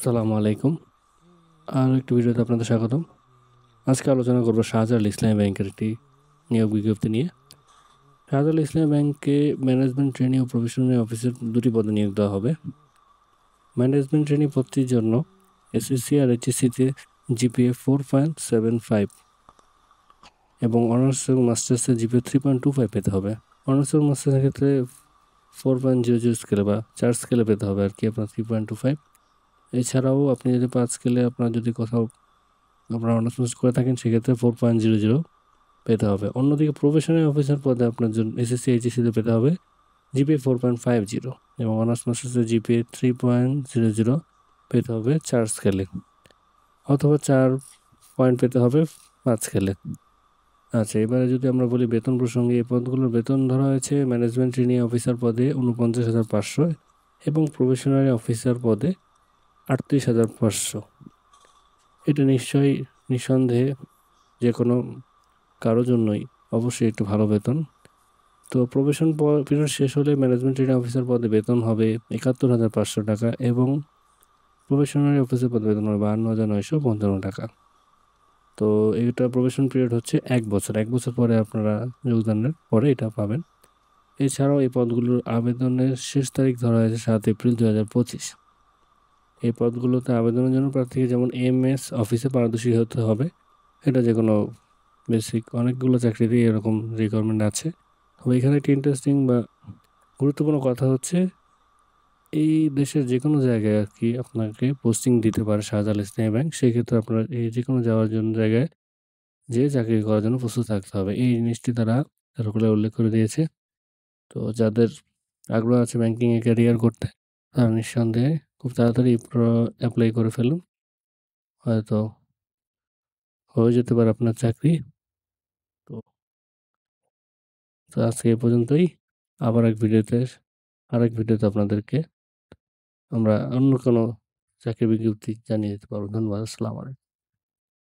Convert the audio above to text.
আসসালামু আলাইকুম। আরও একটি ভিডিওতে আপনাদের স্বাগতম। আজকে আলোচনা করব শাহজালাল ইসলামী ব্যাংকের একটি নিয়োগ বিজ্ঞপ্তি নিয়ে। শাহজালাল ইসলামী ব্যাংকে ম্যানেজমেন্ট ট্রেনি ও প্রফেশনাল অফিসের দুটি পদে নিয়োগ দেওয়া হবে। ম্যানেজমেন্ট ট্রেনি পদটির জন্য এসএসসি আর এইচএসসিতে জিপিএ 4.75 এবং অনার্স এবং মাস্টার্সে জিপিএ 3.25 পেতে হবে। অনার্স এবং মাস্টার্সের ক্ষেত্রে 4.00 স্কেলে বা 4 স্কেলে পেতে হবে আর কি, আপনার 3.25। এছাড়াও আপনি যদি 5 স্কেলে আপনার যদি কোথাও আপনারা অনার্স মাস্টার্স করে থাকেন সেক্ষেত্রে 4.00 পেতে হবে। অন্যদিকে প্রফেশনাল অফিসার পদে আপনার জন্য এসএসসি এইচএসসিতে পেতে হবে জিপিএ 4.50 এবং অনার্স মাস্টার্সের জিপিএ 3.00 পেতে হবে 4 স্কেলে, অথবা 4 পয়েন্ট পেতে হবে 5 স্কেলে। আচ্ছা, এবারে যদি আমরা বলি বেতন প্রসঙ্গে, এই পদগুলোর বেতন ধরা হয়েছে ম্যানেজমেন্ট ট্রেনি অফিসার পদে 49,500 এবং প্রফেশনাল অফিসার পদে 38,500। এটা নিঃসন্দেহে যে কোনো কারোর জন্যই অবশ্যই একটু ভালো বেতন। তো প্রবেশন পিরিয়ড শেষ হলে ম্যানেজমেন্ট ট্রেনিং অফিসার পদে বেতন হবে 71,500 টাকা এবং প্রফেশনারি অফিসার পদে বেতন হবে 52,955 টাকা। তো এটা প্রবেশন পিরিয়ড হচ্ছে 1 বছর। 1 বছর পরে আপনারা যোগদানের পরে এটা পাবেন। এছাড়াও এই পদগুলোর আবেদনের শেষ তারিখ ধরা হয়েছে 7 এপ্রিল 2025। এই পদগুলোতে আবেদনের জন্য প্রার্থীকে যেমন এমএস অফিসে পারদর্শী হতে হবে, এটা যে কোনো বেসিক অনেকগুলো চাকরিতেই এরকম রিকোয়ারমেন্ট আছে। তবে এখানে একটি ইন্টারেস্টিং বা গুরুত্বপূর্ণ কথা হচ্ছে, এই দেশের যে কোনো জায়গায় আর কি আপনাকে পোস্টিং দিতে পারে শাহজালাল ইসলামী ব্যাংক। সেক্ষেত্রে আপনার এই যে কোনো যাওয়ার জন্য জায়গায় যেয়ে চাকরি করার জন্য প্রস্তুত থাকতে হবে। এই জিনিসটি তারা সার্কুলারে উল্লেখ করে দিয়েছে। তো যাদের আগ্রহ আছে ব্যাংকিংয়ে ক্যারিয়ার করতে, তারা নিঃসন্দেহে খুব তাড়াতাড়ি অ্যাপ্লাই করে ফেলুন। হয়তো হয়ে যেতে পারে আপনার চাকরি। তো তো আজকে এ পর্যন্তই। আরেক ভিডিওতে আপনাদেরকে আমরা অন্য কোনো চাকরির বিজ্ঞপ্তি জানিয়ে দিতে পারবো। ধন্যবাদ। আসসালামু আলাইকুম।